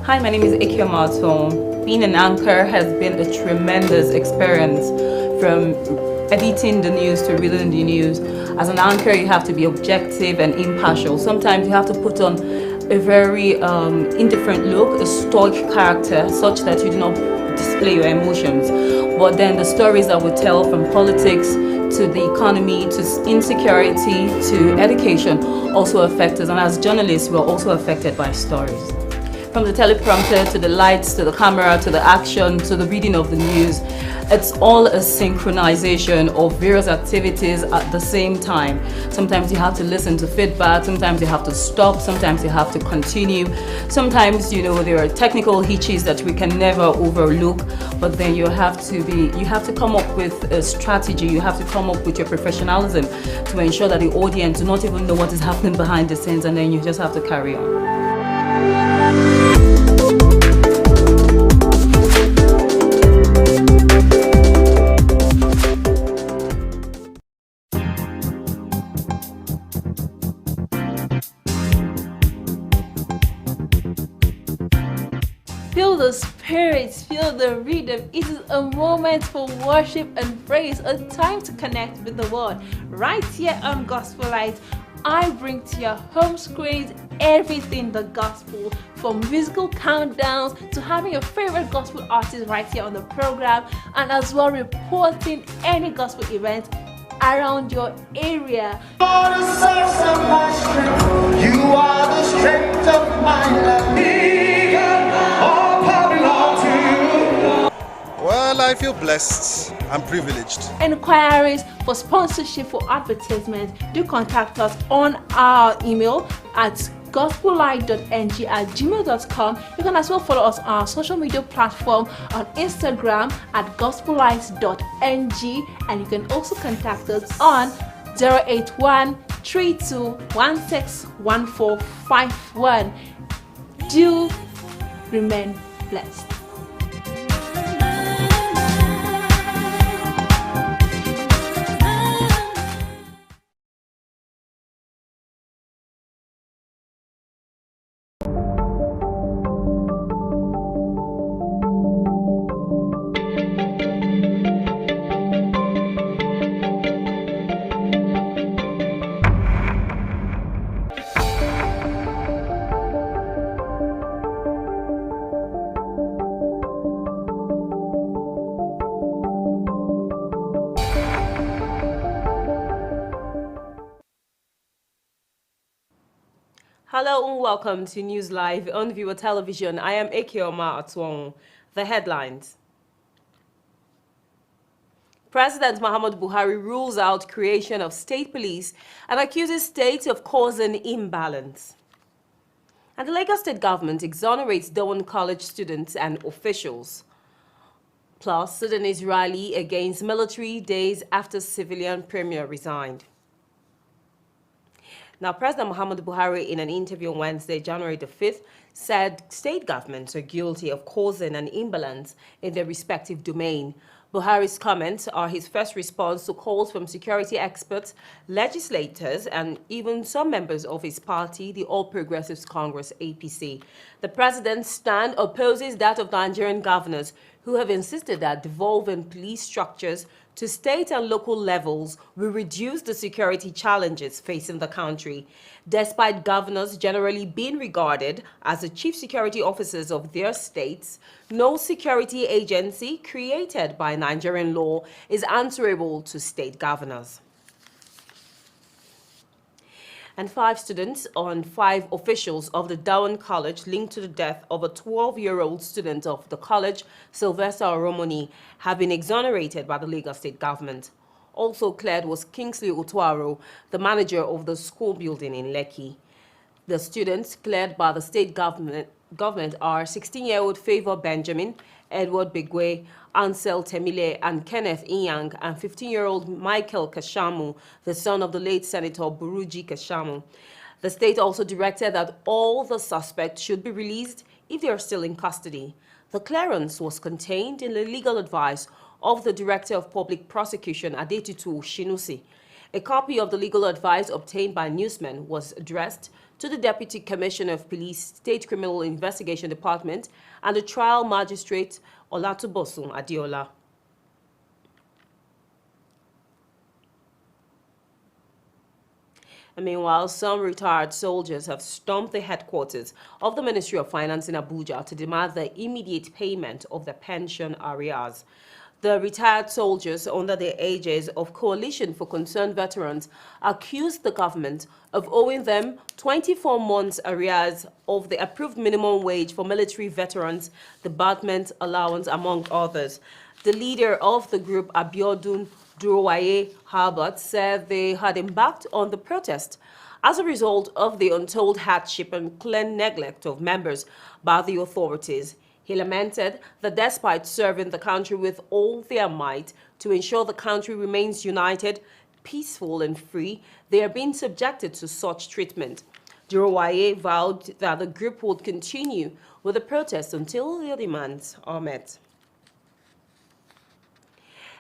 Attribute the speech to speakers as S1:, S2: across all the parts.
S1: Hi, my name is Ikia Marton. Being an anchor has been a tremendous experience, from editing the news to reading the news. As an anchor, you have to be objective and impartial. Sometimes you have to put on a very indifferent look, a stoic character, such that you do not display your emotions. But then the stories that we tell, from politics to the economy to insecurity to education, also affect us. And as journalists, we're also affected by stories. From the teleprompter to the lights to the camera to the action to the reading of the news, it's all a synchronization of various activities at the same time. Sometimes you have to listen to feedback, sometimes you have to stop, sometimes you have to continue. Sometimes, there are technical hitches that we can never overlook, but then you have to come up with a strategy, you have to come up with your professionalism to ensure that the audience do not even know what is happening behind the scenes, and then you just have to carry on.
S2: Feel the spirit, feel the rhythm. It is a moment for worship and praise, a time to connect with the world. Right here on Gospel Light, I bring to your home screens everything the gospel, from musical countdowns to having your favorite gospel artist right here on the program, and as well reporting any gospel event around your area.
S3: You are the source of my strength. You are the strength of my life. All power belongs to you.
S4: Well, I feel blessed and privileged.
S2: Enquiries for sponsorship for advertisement, do contact us on our email at gospellight.ng@gmail.com. You can as well follow us on our social media platform on Instagram at gospellight.ng, and you can also contact us on 081-3216-1451. Do remain blessed.
S1: Hello and welcome to News Live on Viewer Television. I am Ekeoma Atwong. The headlines. President Muhammadu Buhari rules out creation of state police and accuses state of causing imbalance. And the Lagos State government exonerates Dowen College students and officials. Plus, Sudanese rally against military days after civilian premier resigned. Now, President Muhammadu Buhari, in an interview on Wednesday, January the 5th, said state governments are guilty of causing an imbalance in their respective domain. Buhari's comments are his first response to calls from security experts, legislators, and even some members of his party, the All Progressives Congress, APC. The president's stand opposes that of Nigerian governors who have insisted that devolving police structures to state and local levels will reduce the security challenges facing the country. Despite governors generally being regarded as the chief security officers of their states, no security agency created by Nigerian law is answerable to state governors. And 5 students and 5 officials of the Dowen College linked to the death of a 12-year-old student of the college, Sylvester Oromoni, have been exonerated by the Lagos State government. Also cleared was Kingsley Otuaro, the manager of the school building in Lekki. The students cleared by the state government are 16-year-old Favor Benjamin, Edward Begwe, Ansel Temile, and Kenneth Inyang, and 15-year-old Michael Kashamu, the son of the late Senator Buruji Kashamu. The state also directed that all the suspects should be released if they are still in custody. The clearance was contained in the legal advice of the Director of Public Prosecution, Adetutu Shinusi.
S5: A copy of the legal advice obtained by newsmen was addressed to the Deputy Commissioner of Police, State Criminal Investigation Department, and the trial magistrate Olatubosun Adiola. And meanwhile, some retired soldiers have stormed the headquarters of the Ministry of Finance in Abuja to demand the immediate payment of their pension arrears. The retired soldiers under the aegis of Coalition for Concerned Veterans accused the government of owing them 24 months arrears of the approved minimum wage for military veterans, the Department allowance, among others. The leader of the group, Abiodun Durowaye Harbert, said they had embarked on the protest as a result of the untold hardship and clear neglect of members by the authorities. He lamented that despite serving the country with all their might to ensure the country remains united, peaceful and free, they are being subjected to such treatment. Durowaye vowed that the group would continue with the protest until their demands are met.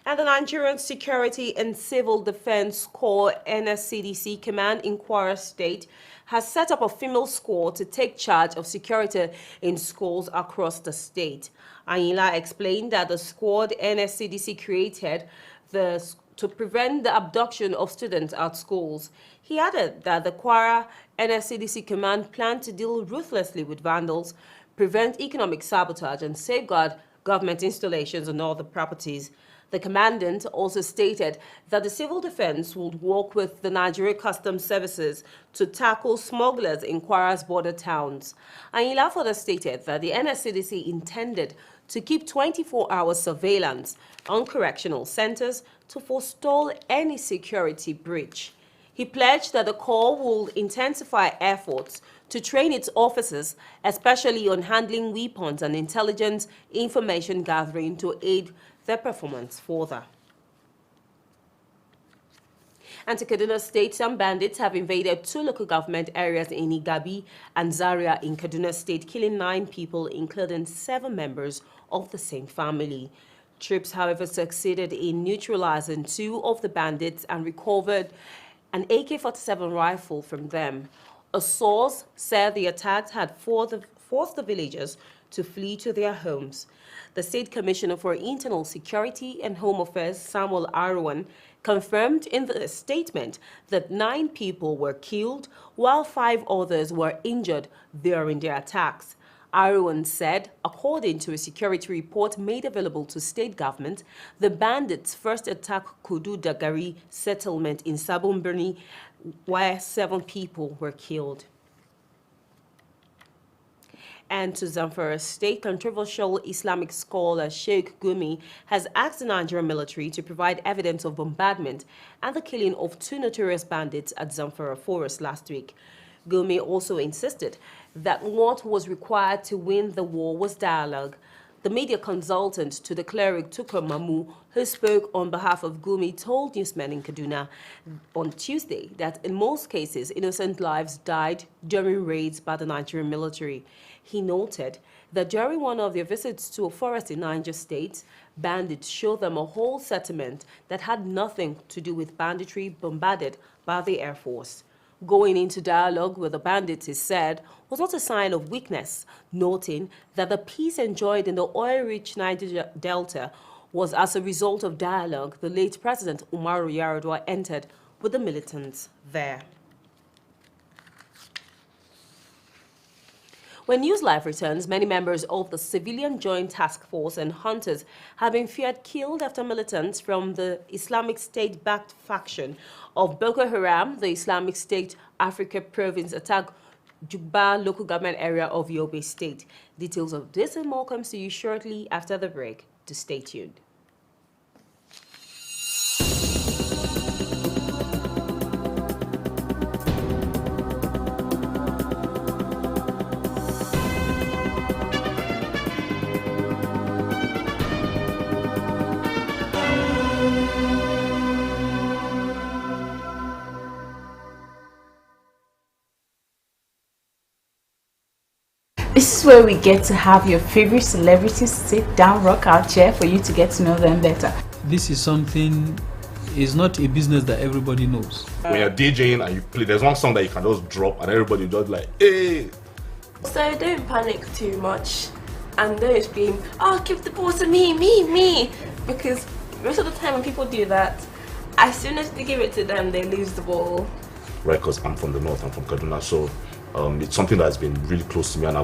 S5: And the Nigerian Security and Civil Defense Corps NSCDC Command in Kwara State has set up a female squad to take charge of security in schools across the state. Ayinla explained that the squad NSCDC created to prevent the abduction of students at schools. He added that the Kwara NSCDC Command planned to deal ruthlessly with vandals, prevent economic sabotage, and safeguard government installations and other properties. The commandant also stated that the civil defense would work with the Nigerian Customs Services to tackle smugglers in Kwara's border towns. Ayinla further stated that the NSCDC intended to keep 24-hour surveillance on correctional centers to forestall any security breach. He pledged that the Corps will intensify efforts to train its officers, especially on handling weapons and intelligence information gathering, to aid their performance further. And to Kaduna State, some bandits have invaded 2 local government areas in Igabi and Zaria in Kaduna State, killing 9 people, including 7 members of the same family. Troops, however, succeeded in neutralizing 2 of the bandits and recovered an AK-47 rifle from them. A source said the attacks had forced the villagers to flee to their homes. The State Commissioner for Internal Security and Home Affairs, Samuel Arwan, confirmed in the statement that 9 people were killed while 5 others were injured during the attacks. Arwan said, according to a security report made available to state government, the bandits first attacked Kudu Dagari settlement in Sabumbirni, where 7 people were killed. And to Zamfara State, controversial Islamic scholar Sheikh Gumi has asked the Nigerian military to provide evidence of bombardment and the killing of 2 notorious bandits at Zamfara Forest last week. Gumi also insisted that what was required to win the war was dialogue. The media consultant to the cleric Tukur Mamu, who spoke on behalf of Gumi, told newsmen in Kaduna on Tuesday that in most cases, innocent lives died during raids by the Nigerian military. He noted that during one of their visits to a forest in Niger State, bandits showed them a whole settlement that had nothing to do with banditry bombarded by the Air Force. Going into dialogue with the bandits, he said, was not a sign of weakness, noting that the peace enjoyed in the oil-rich Niger Delta was as a result of dialogue the late President Umaru Yar'Adua entered with the militants there. When News Live returns, many members of the Civilian Joint Task Force and hunters have been feared killed after militants from the Islamic State-backed faction of Boko Haram, the Islamic State Africa province, attacked Jubba local government area of Yobe State. Details of this and more comes to you shortly after the break. To stay tuned.
S6: This is where we get to have your favorite celebrities sit down, rock our chair for you to get to know them better.
S7: This is something it's not a business that everybody knows.
S8: When you're DJing and you play, there's one song that you can just drop and everybody just like, hey.
S9: So don't panic too much and don't scream, oh, give the ball to me, because most of the time when people do that, as soon as they give it to them, they lose the ball.
S8: Right, because I'm from the north, I'm from Kaduna, so it's something that's been really close to me, and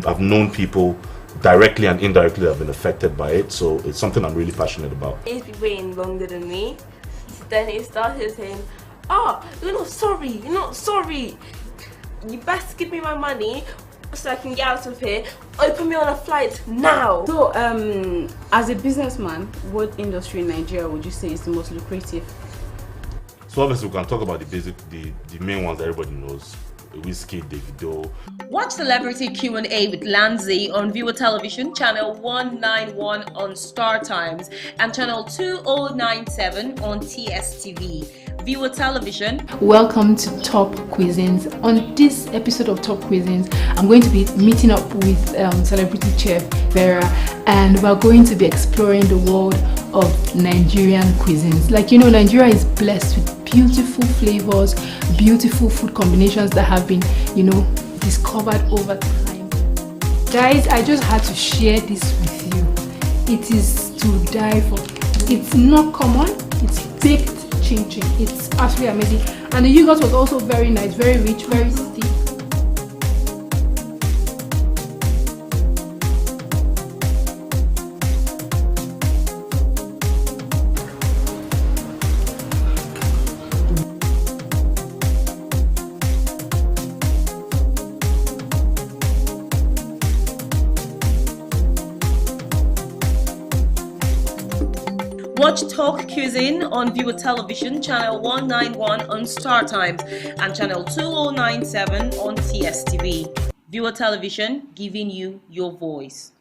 S8: I've known people directly and indirectly that have been affected by it, so it's something I'm really passionate about.
S9: He's been waiting longer than me. Then he started saying, oh, you're not sorry. You best give me my money so I can get out of here. Open me on a flight now.
S6: So, as a businessman, what industry in Nigeria would you say is the most lucrative?
S8: So obviously we can talk about the main ones that everybody knows. Whiskey, Davido.
S1: Watch Celebrity Q&A with Lanzi on Viewer Television, channel 191 on Startimes and channel 2097 on Tstv. Viewer Television.
S6: Welcome to Top Cuisines. On this episode of Top Cuisines, I'm going to be meeting up with celebrity chef Vera, and we're going to be exploring the world of Nigerian cuisines. Like, you know, Nigeria is blessed with beautiful flavors, beautiful food combinations that have been, you know, discovered over time. Guys, I just had to share this with you. It is to die for. It's not common. It's baked chin chin. It's absolutely amazing. And the yogurt was also very nice, very rich, very thick.
S1: Watch Talk Cuisine on Viewer Television, channel 191 on Startimes and channel 2097 on TSTV. Viewer Television, giving you your voice.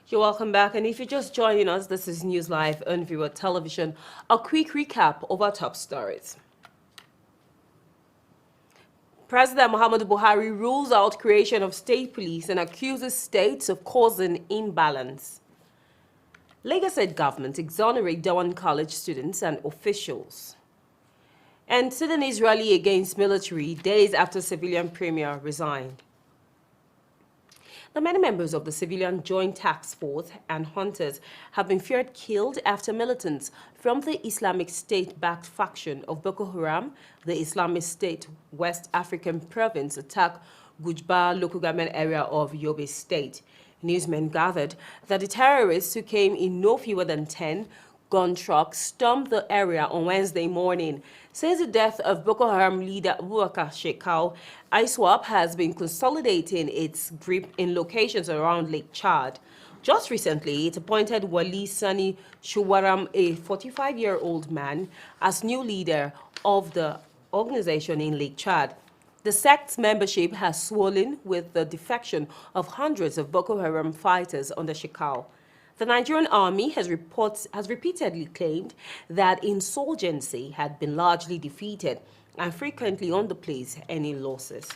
S5: You're welcome back, and if you're just joining us, this is News Live on Viewer Television. A quick recap of our top stories. President Muhammadu Buhari rules out creation of state police and accuses states of causing imbalance. Lagos State government exonerate Dawan College students and officials. And Sudanese rally against military days after civilian premier resigned. The many members of the Civilian Joint Task Force and hunters have been feared killed after militants from the Islamic State-backed faction of Boko Haram, the Islamic State West African province, attacked Gujba local government area of Yobe State. Newsmen gathered that the terrorists, who came in no fewer than 10 gun trucks, stormed the area on Wednesday morning. Since the death of Boko Haram leader Abubakar Shekau, ISWAP has been consolidating its grip in locations around Lake Chad. Just recently, it appointed Wali Sani Shuwaram, a 45-year-old man, as new leader of the organization in Lake Chad. The sect's membership has swollen with the defection of hundreds of Boko Haram fighters under Shekau. The Nigerian army has repeatedly claimed that insurgency had been largely defeated and frequently underplays any losses.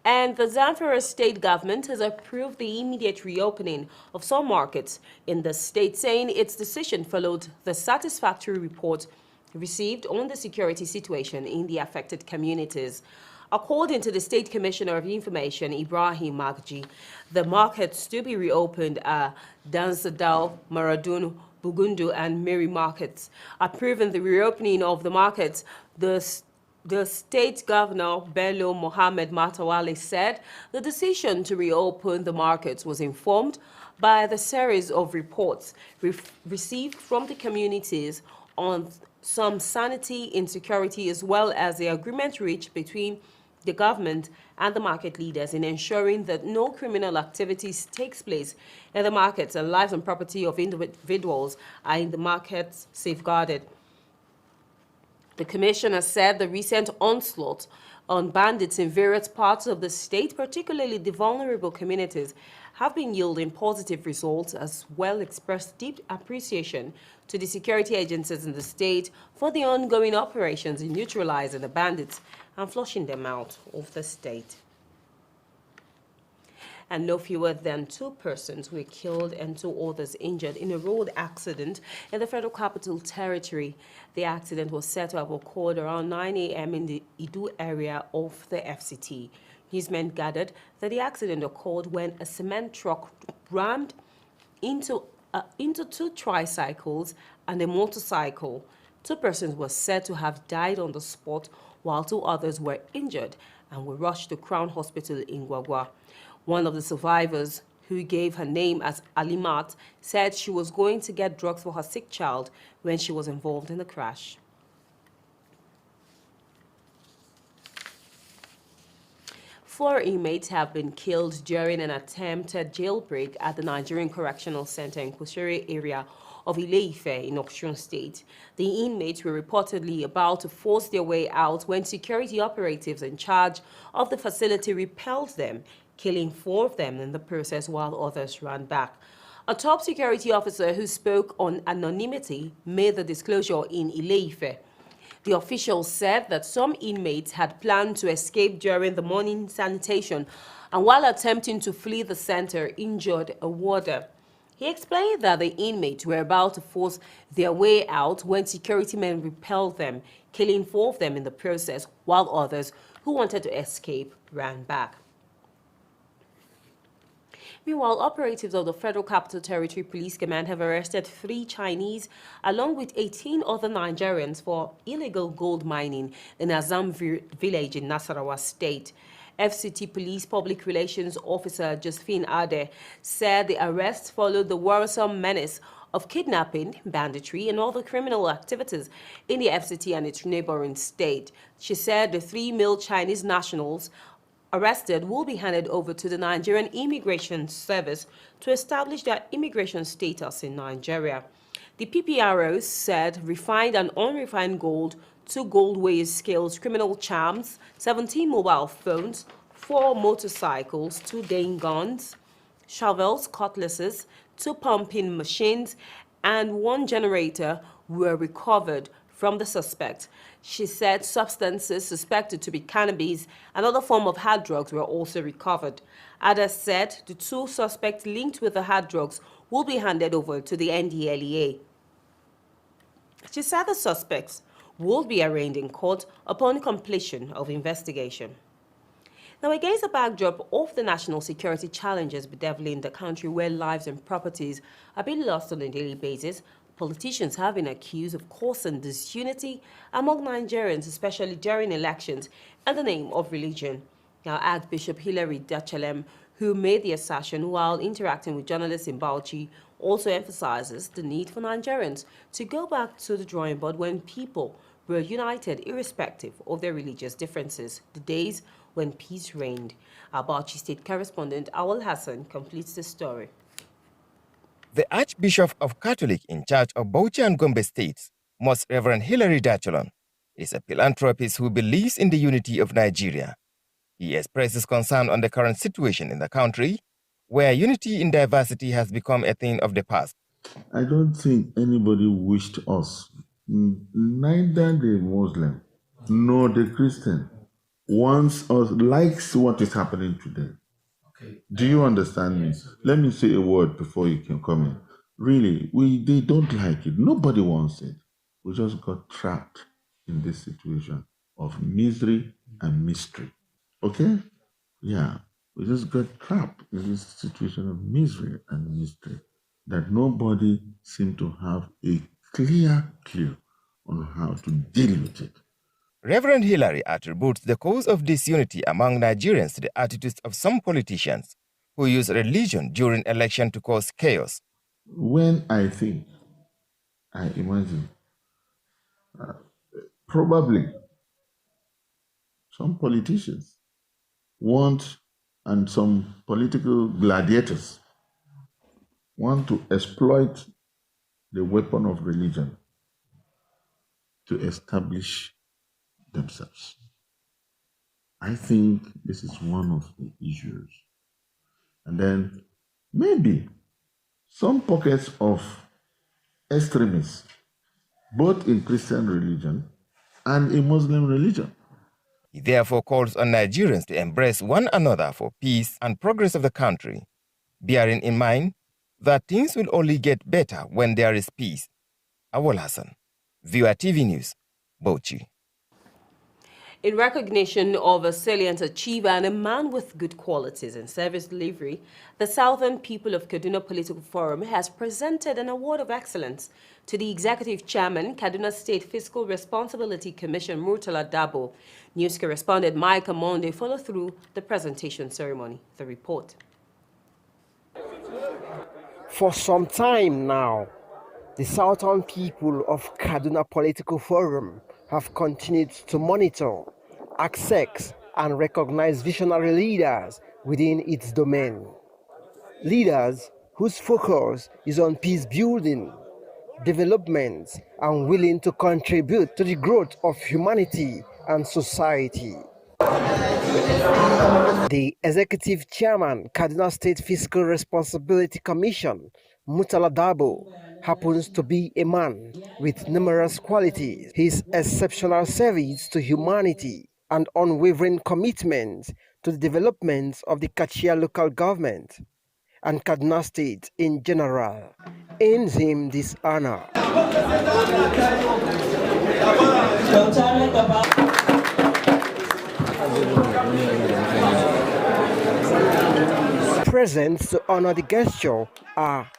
S5: And the Zamfara state government has approved the immediate reopening of some markets in the state, saying its decision followed the satisfactory report received on the security situation in the affected communities. According to the State Commissioner of Information, Ibrahim Magji, the markets to be reopened are Dansadao, Maradun, Bugundu, and Miri markets. Approving the reopening of the markets, the state governor, Bello Mohammed Matawale, said the decision to reopen the markets was informed by the series of reports received from the communities on some sanity, insecurity, as well as the agreement reached between the government and the market leaders in ensuring that no criminal activities takes place in the markets and lives and property of individuals are in the markets safeguarded. The commissioner said the recent onslaught on bandits in various parts of the state, particularly the vulnerable communities, have been yielding positive results, as well expressed deep appreciation to the security agencies in the state for the ongoing operations in neutralizing the bandits and flushing them out of the state. And no fewer than 2 persons were killed and 2 others injured in a road accident in the Federal Capital Territory. The accident was said to have occurred around 9 a.m. in the Idu area of the FCT. Newsmen gathered that the accident occurred when a cement truck rammed into 2 tricycles and a motorcycle. 2 persons were said to have died on the spot, while 2 others were injured and were rushed to Crown Hospital in Gwagwa. One of the survivors, who gave her name as Alimat, said she was going to get drugs for her sick child when she was involved in the crash. Four inmates have been killed during an attempted jailbreak at the Nigerian Correctional Center in Kushere area of Ile-Ife in Osun State. The inmates were reportedly about to force their way out when security operatives in charge of the facility repelled them, killing 4 of them in the process while others ran back. A top security officer who spoke on anonymity made the disclosure in Ile-Ife. The official said that some inmates had planned to escape during the morning sanitation and while attempting to flee the center, injured a warder. He explained that the inmates were about to force their way out when security men repelled them, killing 4 of them in the process, while others who wanted to escape ran back. Meanwhile, operatives of the Federal Capital Territory Police Command have arrested 3 Chinese along with 18 other Nigerians for illegal gold mining in Azam village in Nasarawa State. FCT Police Public Relations Officer Josephine Ade said the arrest followed the worrisome menace of kidnapping, banditry, and other criminal activities in the FCT and its neighboring state. She said the 3 male Chinese nationals arrested will be handed over to the Nigerian Immigration Service to establish their immigration status in Nigeria. The PPRO said refined and unrefined gold, 2 gold weighing scales, criminal charms, 17 mobile phones, 4 motorcycles, 2 Dane guns, shovels, cutlasses, 2 pumping machines, and 1 generator were recovered from the suspect. She said substances suspected to be cannabis and other form of hard drugs were also recovered. Ada said the 2 suspects linked with the hard drugs will be handed over to the NDLEA. She said the suspects will be arraigned in court upon completion of investigation. Now, against the backdrop of the national security challenges bedeviling the country where lives and properties are being lost on a daily basis, politicians have been accused of causing disunity among Nigerians, especially during elections, in the name of religion. Now, Archbishop Hilary Dachalem, who made the assertion while interacting with journalists in Bauchi, also emphasizes the need for Nigerians to go back to the drawing board when people were united irrespective of their religious differences, the days when peace reigned. Our Bauchi State correspondent Awal Hassan completes the story.
S10: The Archbishop of Catholic in charge of Bauchi and Gombe states, Most Reverend Hilary Dachalem, is a philanthropist who believes in the unity of Nigeria. He expresses concern on the current situation in the country, where unity in diversity has become a thing of the past.
S11: I don't think anybody wished us, neither the Muslim nor the Christian, wants us, likes what is happening today. Okay. Do you understand me? Let me say a word before you can come in. Really, they don't like it. Nobody wants it. We just got trapped in this situation of misery and mystery. Okay? Yeah. We just got trapped in this situation of misery and mystery that nobody seemed to have a clear clue on how to deal with it.
S10: Reverend Hilary attributes the cause of disunity among Nigerians to the attitudes of some politicians who use religion during election to cause chaos.
S11: When I imagine, probably some politicians want, and some political gladiators want to exploit the weapon of religion to establish themselves. I think this is one of the issues. And then maybe some pockets of extremists, both in Christian religion and in Muslim religion.
S10: He therefore calls on Nigerians to embrace one another for peace and progress of the country, bearing in mind that things will only get better when there is peace. Awal Hassan, Viewer TV News, Bauchi.
S5: In recognition of a salient achiever and a man with good qualities in service delivery, the Southern People of Kaduna Political Forum has presented an award of excellence to the Executive Chairman, Kaduna State Fiscal Responsibility Commission, Murtala Dabo. News correspondent Mike Amonde followed through the presentation ceremony. The report.
S12: For some time now, the Southern People of Kaduna Political Forum have continued to monitor, access, and recognize visionary leaders within its domain. Leaders whose focus is on peace building, development, and willing to contribute to the growth of humanity and society. The Executive Chairman, Kaduna State Fiscal Responsibility Commission, Murtala Dabo, happens to be a man with numerous qualities. His exceptional service to humanity and unwavering commitment to the development of the Kachia local government and Kaduna State in general earns him this honor. Present to honor the gesture are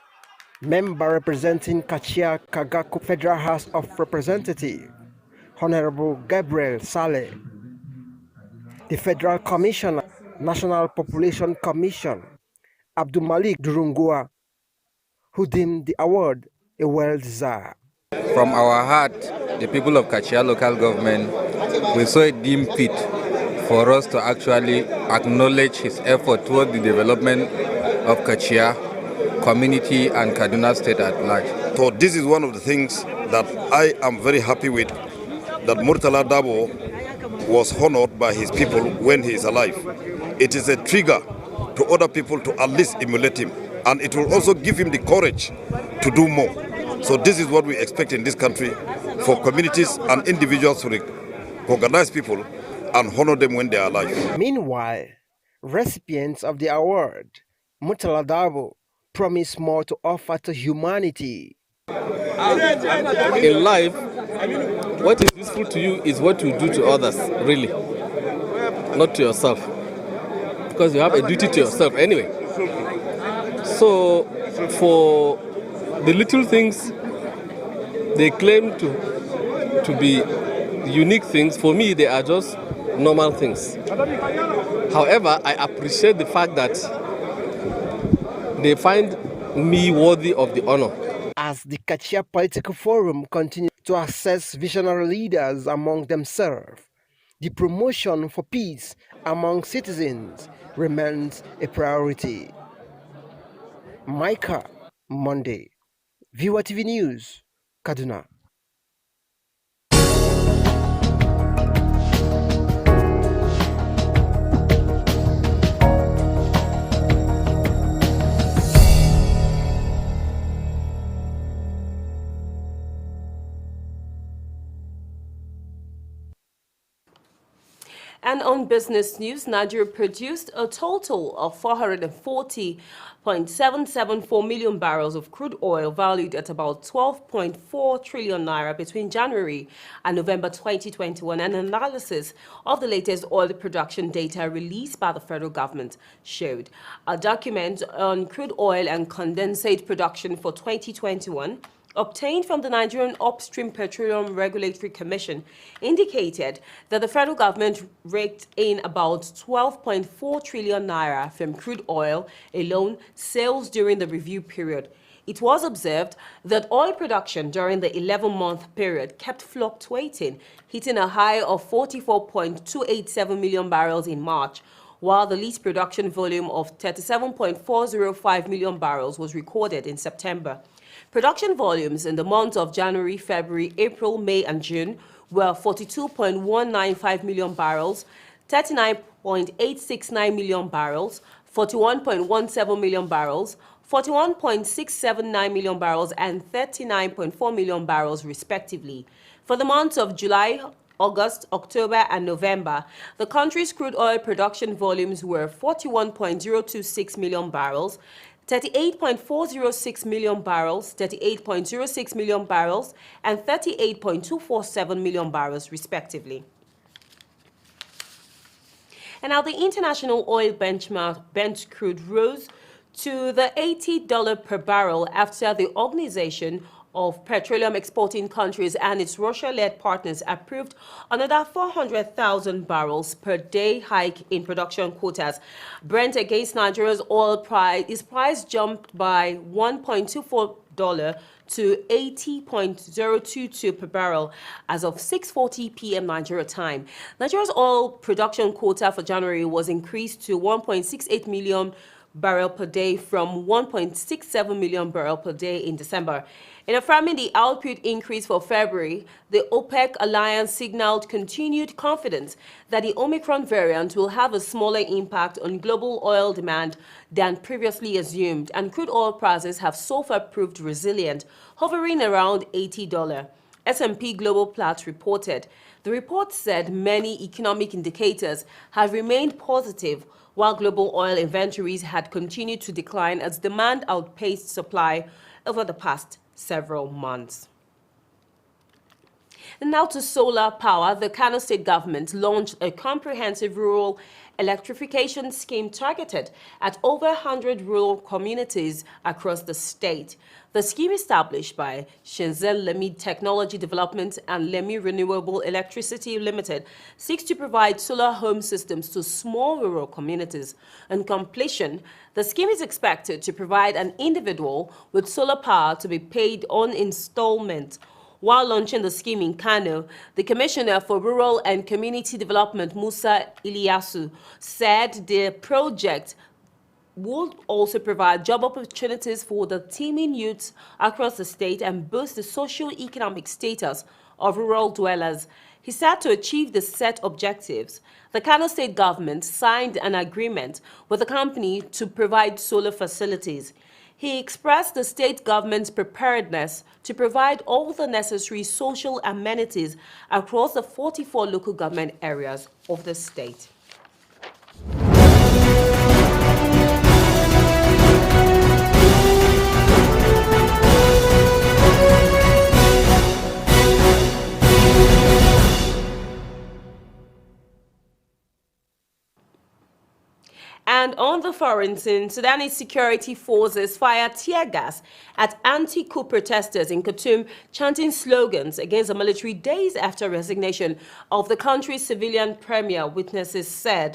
S12: member representing Kachia Kagaku Federal House of Representatives, Honorable Gabriel Saleh, the Federal Commissioner, National Population Commission, Abdul Malik Durungua, who deemed the award a well-deserved.
S13: From our heart, the people of Kachia local government, we saw it deemed fit for us to actually acknowledge his effort toward the development of Kachia community and Kaduna State at large.
S14: So this is one of the things that I am very happy with, that Murtala Dabo was honored by his people when he is alive. It is a trigger to other people to at least emulate him, and it will also give him the courage to do more. So this is what we expect in this country, for communities and individuals to recognize people and honor them when they are alive.
S12: Meanwhile, recipients of the award, Murtala Dabo, promise more to offer to humanity.
S15: In life, what is useful to you is what you do to others, really, not to yourself. Because you have a duty to yourself anyway. So, for the little things they claim to be unique things, for me, they are just normal things. However, I appreciate the fact that they find me worthy of the honor.
S12: As the Kachia Political Forum continues to assess visionary leaders among themselves, the promotion for peace among citizens remains a priority. Micah, Monday, Viewer TV News, Kaduna.
S5: And on business news, Nigeria produced a total of 440.774 million barrels of crude oil valued at about 12.4 trillion naira between January and November 2021. An analysis of the latest oil production data released by the federal government showed. A document on crude oil and condensate production for 2021 obtained from the Nigerian Upstream Petroleum Regulatory Commission indicated that the federal government raked in about 12.4 trillion naira from crude oil alone sales during the review period. It was observed that oil production during the 11-month period kept fluctuating, hitting a high of 44.287 million barrels in March, while the least production volume of 37.405 million barrels was recorded in September. Production volumes in the months of January, February, April, May, and June were 42.195 million barrels, 39.869 million barrels, 41.17 million barrels, 41.679 million barrels, and 39.4 million barrels, respectively. For the months of July, August, October, and November, the country's crude oil production volumes were 41.026 million barrels, 38.406 million barrels, 38.06 million barrels, and 38.247 million barrels, respectively. And now the international oil benchmark Brent crude rose to the $80 per barrel after the Organization of Petroleum Exporting Countries and its Russia-led partners approved another 400,000 barrels per day hike in production quotas. Brent against Nigeria's oil price, its price jumped by $1.24 to 80.022 per barrel as of 6:40 p.m. Nigeria time. Nigeria's oil production quota for January was increased to 1.68 million barrel per day from 1.67 million barrel per day in December. In affirming the output increase for February, the OPEC alliance signaled continued confidence that the Omicron variant will have a smaller impact on global oil demand than previously assumed, and crude oil prices have so far proved resilient, hovering around $80. S&P Global Platts reported. The report said many economic indicators have remained positive, while global oil inventories had continued to decline as demand outpaced supply over the past several months. And now to solar power. The Kano State government launched a comprehensive rural electrification scheme targeted at over 100 rural communities across the state. The scheme, established by Shenzhen Lemi Technology Development and Lemi Renewable Electricity Limited, seeks to provide solar home systems to small rural communities. On completion, the scheme is expected to provide an individual with solar power to be paid on installment. While launching the scheme in Kano, the Commissioner for Rural and Community Development, Musa Iliasu, said the project would also provide job opportunities for the teeming youths across the state and boost the socio-economic status of rural dwellers. He said to achieve the set objectives, the Kano State government signed an agreement with the company to provide solar facilities. He expressed the state government's preparedness to provide all the necessary social amenities across the 44 local government areas of the state. foreign scene, Sudanese security forces fired tear gas at anti-coup protesters in Khartoum, chanting slogans against the military days after resignation of the country's civilian premier, witnesses said.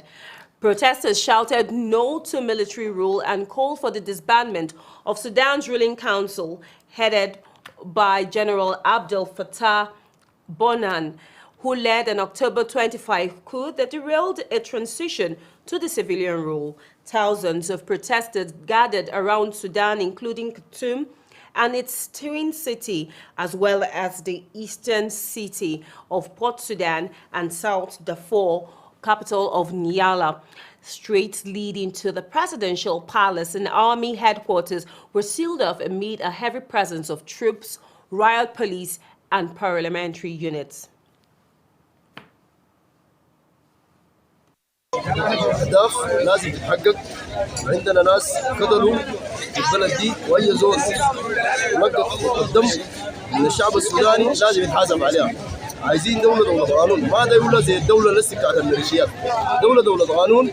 S5: Protesters shouted no to military rule and called for the disbandment of Sudan's ruling council, headed by General Abdel Fattah Bonan, who led an October 25 coup that derailed a transition to the civilian rule. Thousands of protesters gathered around Sudan, including Khartoum and its twin city, as well as the eastern city of Port Sudan and South Darfur, capital of Nyala. Streets leading to the presidential palace and army headquarters were sealed off amid a heavy presence of troops, riot police, and parliamentary units.
S16: أهداف لازم تتحقق. عندنا ناس قتلوا في البلد دي وأي زول نقط الدم من الشعب السوداني لازم يتحاسب عليها. عايزين دولة قانون، ما دولة زي الدولة اللي بتاعت الميليشيات. دولة قانون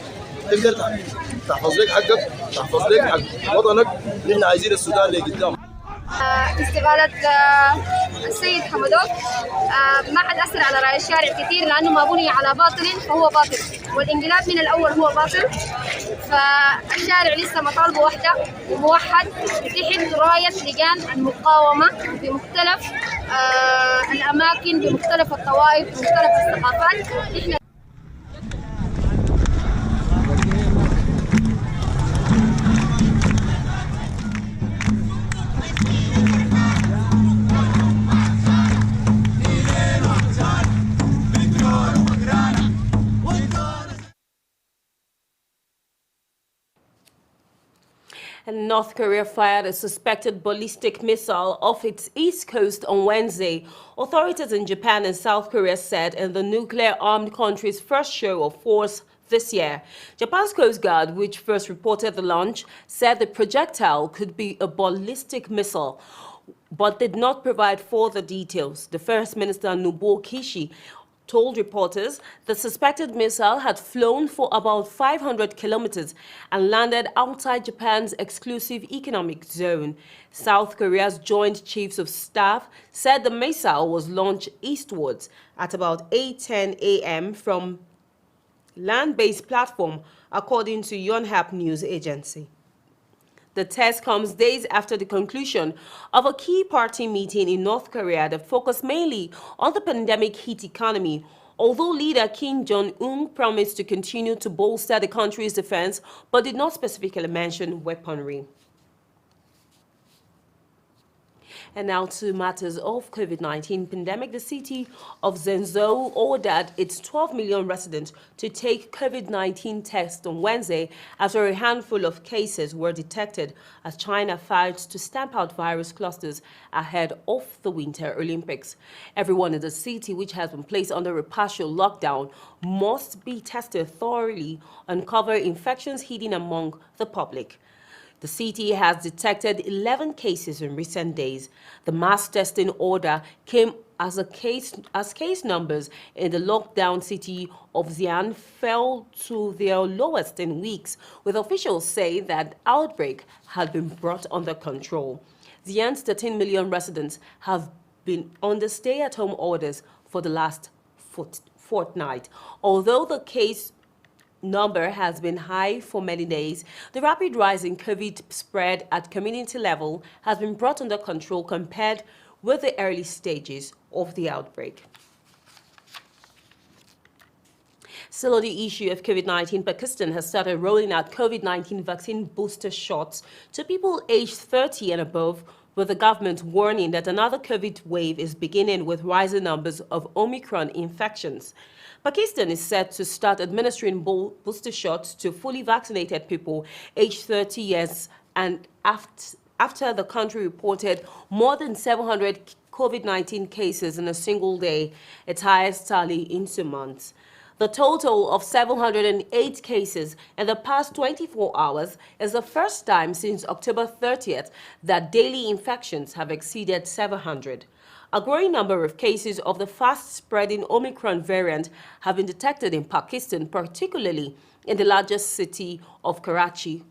S16: تقدر تحفظ لك حقك، تحفظ لك حق وطنك. نحن عايزين السودان اللي قدام.
S17: استقالة السيد حمدوك ما حد أثر على رأي الشارع كثير لأنه ما بني على باطل فهو باطل، والانقلاب من الأول هو باطل. فالشارع لسه مطالبه واحدة وموحد تحت راية لجان المقاومة بمختلف الأماكن، بمختلف الطوائف، بمختلف الثقافات. إحنا
S5: And North Korea fired a suspected ballistic missile off its east coast on Wednesday. Authorities in Japan and South Korea said in the nuclear-armed country's first show of force this year. Japan's Coast Guard, which first reported the launch, said the projectile could be a ballistic missile, but did not provide further details. The First Minister Nobuo Kishi told reporters the suspected missile had flown for about 500 kilometers and landed outside Japan's exclusive economic zone. South Korea's Joint Chiefs of Staff said the missile was launched eastwards at about 8:10 a.m. from land-based platform, according to Yonhap News Agency. The test comes days after the conclusion of a key party meeting in North Korea that focused mainly on the pandemic-hit economy, although leader Kim Jong-un promised to continue to bolster the country's defense but did not specifically mention weaponry. And now to matters of COVID-19 pandemic. The city of Zhengzhou ordered its 12 million residents to take COVID-19 tests on Wednesday after a handful of cases were detected as China fights to stamp out virus clusters ahead of the Winter Olympics. Everyone in the city, which has been placed under a partial lockdown, must be tested thoroughly and cover infections hidden among the public. The city has detected 11 cases in recent days. The mass testing order came as case numbers in the lockdown city of Xi'an fell to their lowest in weeks, with officials saying that outbreak had been brought under control. Xi'an's 13 million residents have been under stay-at-home orders for the last fortnight. Although the case number has been high for many days, the rapid rise in COVID spread at community level has been brought under control compared with the early stages of the outbreak. Still on the issue of COVID-19, Pakistan has started rolling out COVID-19 vaccine booster shots to people aged 30 and above, with the government warning that another COVID wave is beginning with rising numbers of Omicron infections. Pakistan is set to start administering booster shots to fully vaccinated people aged 30 years and after the country reported more than 700 COVID-19 cases in a single day, its highest tally in 2 months. The total of 708 cases in the past 24 hours is the first time since October 30th that daily infections have exceeded 700. A growing number of cases of the fast-spreading Omicron variant have been detected in Pakistan, particularly in the largest city of Karachi.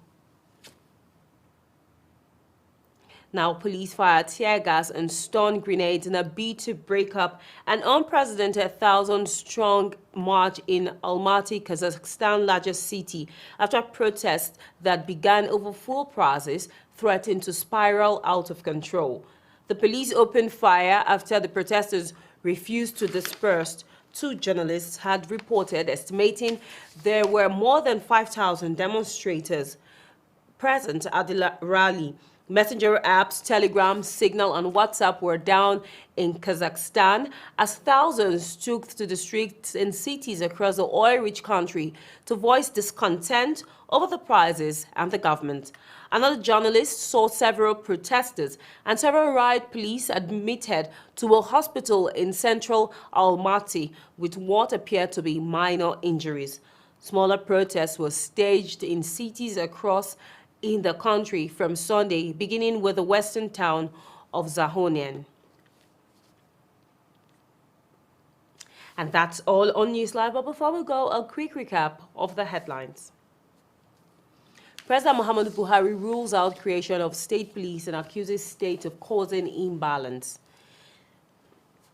S5: Now, police fired tear gas and stun grenades in a bid to break up an unprecedented 1,000-strong march in Almaty, Kazakhstan's largest city, after protests that began over fuel prices threatened to spiral out of control. The police opened fire after the protesters refused to disperse. Two journalists had reported, estimating there were more than 5,000 demonstrators present at the rally. Messenger apps, Telegram, Signal, and WhatsApp were down in Kazakhstan as thousands took to the streets in cities across the oil-rich country to voice discontent over the prices and the government. Another journalist saw several protesters and several riot police admitted to a hospital in central Almaty with what appeared to be minor injuries. Smaller protests were staged in cities across in the country from Sunday, beginning with the western town of Zahonian. And that's all on News Live. But before we go, a quick recap of the headlines. President Muhammadu Buhari rules out creation of state police and accuses state of causing imbalance.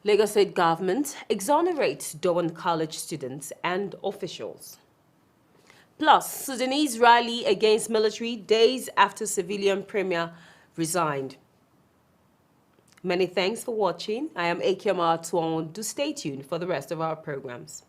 S5: Lagos State government exonerates Dowan College students and officials. Plus, Sudanese rally against military days after civilian premier resigned. Many thanks for watching. I am Akiama Tuon. Do stay tuned for the rest of our programs.